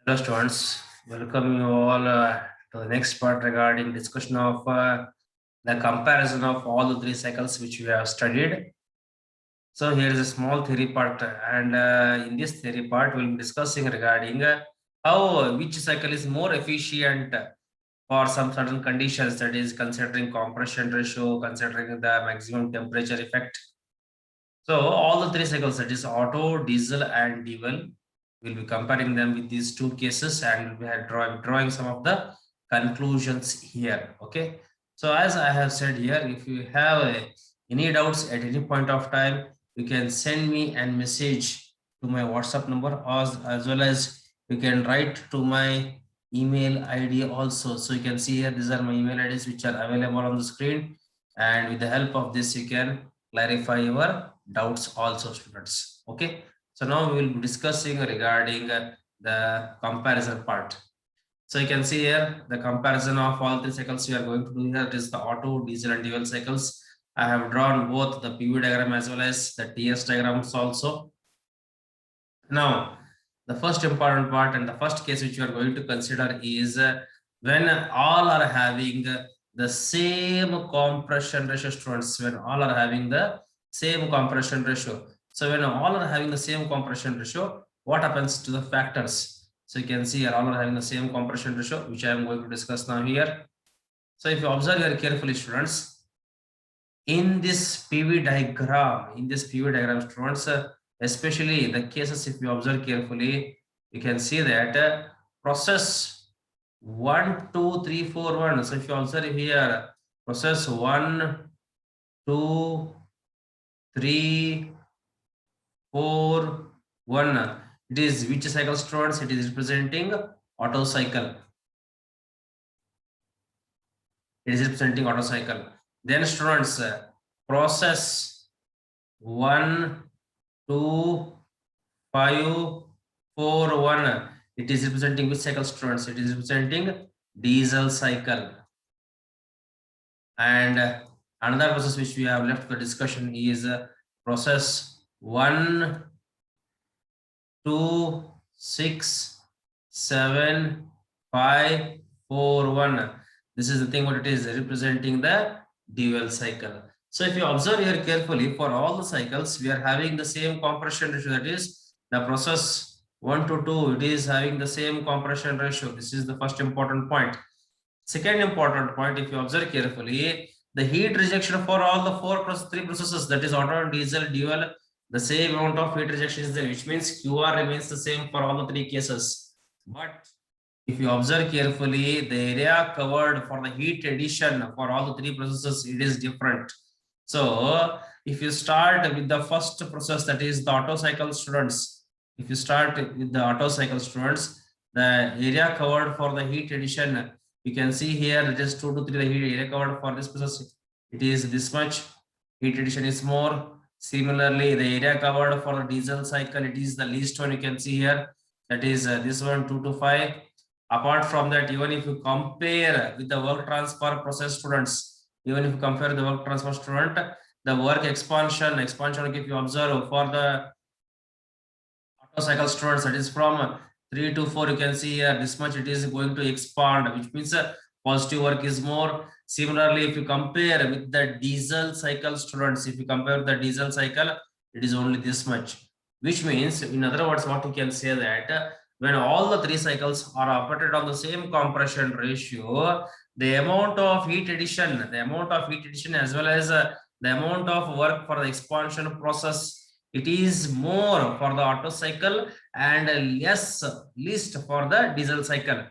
Hello students, welcome you all to the next part regarding discussion of the comparison of all the three cycles which we have studied. So here is a small theory part, and in this theory part we'll be discussing regarding how which cycle is more efficient for some certain conditions, that is considering compression ratio, considering the maximum temperature effect. So all the three cycles, that is Otto, diesel and Dewell, we'll be comparing them with these two cases and we are drawing some of the conclusions here. Okay. So as I have said here, if you have any doubts at any point of time, you can send me a message to my WhatsApp number, as well as you can write to my email ID also. So you can see here, these are my email IDs which are available on the screen. And with the help of this, you can clarify your doubts also, students. Okay. So now we will be discussing regarding the comparison part. So you can see here the comparison of all three cycles we are going to do here. It is the Otto, diesel and Dewell cycles. I have drawn both the PV diagram as well as the TS diagrams also. Now, the first important part and the first case which you are going to consider is when all are having the same compression ratio, students. When all are having the same compression ratio. So when all are having the same compression ratio, what happens to the factors? So you can see here all are having the same compression ratio, which I am going to discuss now here. So if you observe here carefully, students, in this PV diagram, students, especially the cases, if you observe carefully, you can see that process 1, 2, 3, 4, 1. So if you observe here, process 1, 2, 3, 4, 1. It is which cycle, students? It is representing Otto cycle. It is representing Otto cycle. Then students, process 1, 2, 5, 4, 1. It is representing which cycle, students? It is representing diesel cycle. And another process which we have left for discussion is process 1, 2, 6, 7, 5, 4, 1. This is the thing what it is representing the Dewell cycle. So if you observe here carefully, for all the cycles, we are having the same compression ratio, that is the process 1 to 2, it is having the same compression ratio. This is the first important point. Second important point, if you observe carefully, the heat rejection for all the three processes, that is Otto, diesel, Dewell, the same amount of heat rejection is there, which means QR remains the same for all the three cases. But if you observe carefully, the area covered for the heat addition for all the three processes, it is different. So if you start with the first process, that is the Otto cycle, students, if you start with the Otto cycle, students, the area covered for the heat addition, you can see here it is 2 to 3, the heat area covered for this process, it is this much. Heat addition is more. Similarly, the area covered for the diesel cycle, it is the least one, you can see here, that is this one, 2 to 5. Apart from that, even if you compare with the work transfer process, students, even if you compare the work transfer student, the work expansion, if you observe for the Otto cycle, students, that is from 3 to 4, you can see here this much it is going to expand, which means positive work is more. Similarly, if you compare with the diesel cycle, students, if you compare the diesel cycle, it is only this much, which means, in other words, what you can say that when all the three cycles are operated on the same compression ratio, the amount of heat addition as well as the amount of work for the expansion process, it is more for the Otto cycle and least for the diesel cycle,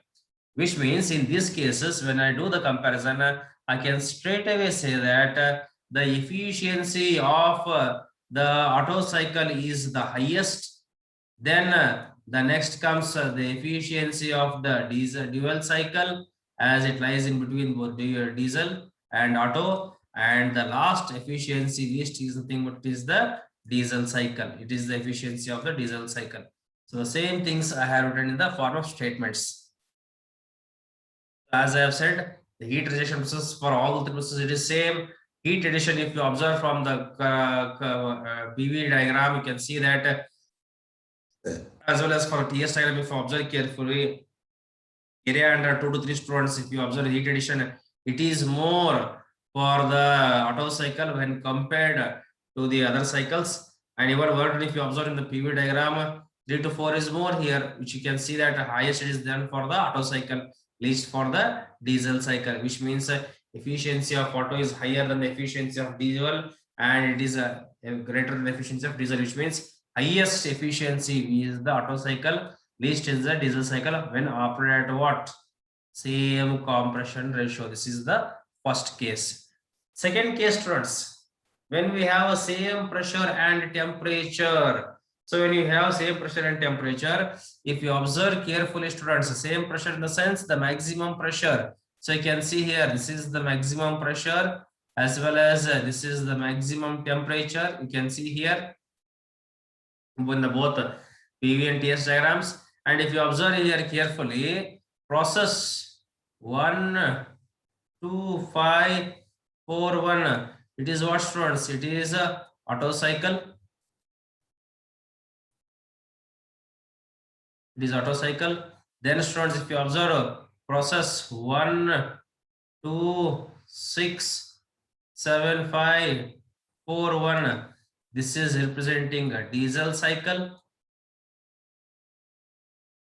which means in these cases, when I do the comparison, I can straight away say that the efficiency of the Otto cycle is the highest. Then the next comes the efficiency of the Dewell cycle, as it lies in between both the diesel and Otto. And the last efficiency list is the thing what is the diesel cycle. It is the efficiency of the diesel cycle. So the same things I have written in the form of statements. As I have said, the heat rejection process for all the processes, it is same. Heat addition, if you observe from the PV diagram, you can see that as well as for TS diagram, if you observe carefully, area under 2 to 3 students, if you observe heat addition, it is more for the Otto cycle when compared to the other cycles. And even word, if you observe in the PV diagram, 3 to 4 is more here, which you can see that highest it is done for the Otto cycle, least for the diesel cycle, which means efficiency of Otto is higher than the efficiency of diesel, and it is greater than the efficiency of diesel, which means highest efficiency is the Otto cycle, least is the diesel cycle when operated at what? Same compression ratio. This is the first case. Second case, students, when we have a same pressure and temperature. So when you have same pressure and temperature, if you observe carefully, students, same pressure in the sense the maximum pressure. So you can see here, this is the maximum pressure as well as this is the maximum temperature. You can see here in the both PV and TS diagrams. And if you observe here carefully, process 1, 2, 5, 4, 1. It is what, students? It is a Otto cycle. It is Otto cycle. Then, students, if you observe process 1, 2, 6, 7, 5, 4, 1. This is representing a diesel cycle.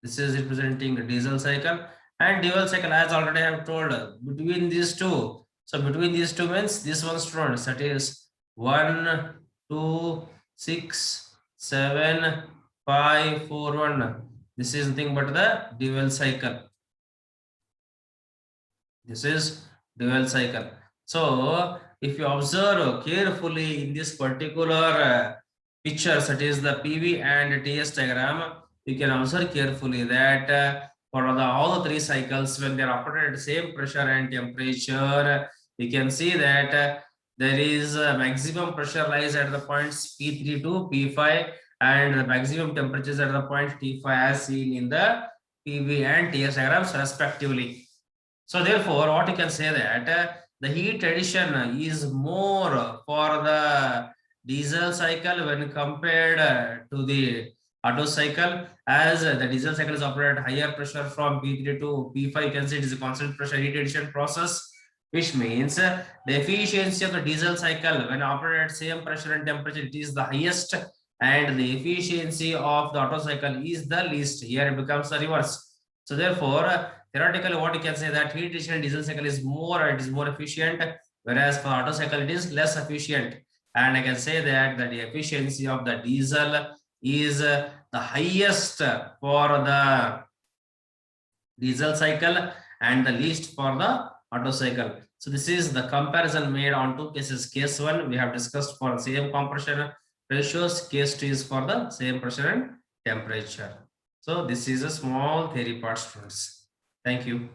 This is representing a diesel cycle. And dual cycle, as already I have told, between these two. So between these two means this one, students, that is 1, 2, 6, 7, 5, 4, 1. This is nothing but the dual cycle. This is dual cycle. So if you observe carefully in this particular picture, that is the PV and TS diagram, you can observe carefully that for all the 3 cycles, when they are operated at the same pressure and temperature, you can see that there is a maximum pressure lies at the points P3 to P5, and the maximum temperatures at the point T5 as seen in the PV and TS diagrams respectively. So therefore, what you can say that the heat addition is more for the diesel cycle when compared to the Otto cycle, as the diesel cycle is operated at higher pressure from P3 to P5. You can see it is a constant pressure heat addition process, which means the efficiency of the diesel cycle when operated at same pressure and temperature, it is the highest, and the efficiency of the Otto cycle is the least. Here it becomes the reverse. So therefore, theoretically, what you can say that heat addition in diesel cycle is more, it is more efficient, whereas for Otto cycle it is less efficient. And I can say that the efficiency of the diesel is the highest for the diesel cycle and the least for the Otto cycle. So this is the comparison made on 2 cases. Case 1 we have discussed for same compression ratios. Case 2 is for the same pressure and temperature. So this is a small theory part, students. Thank you.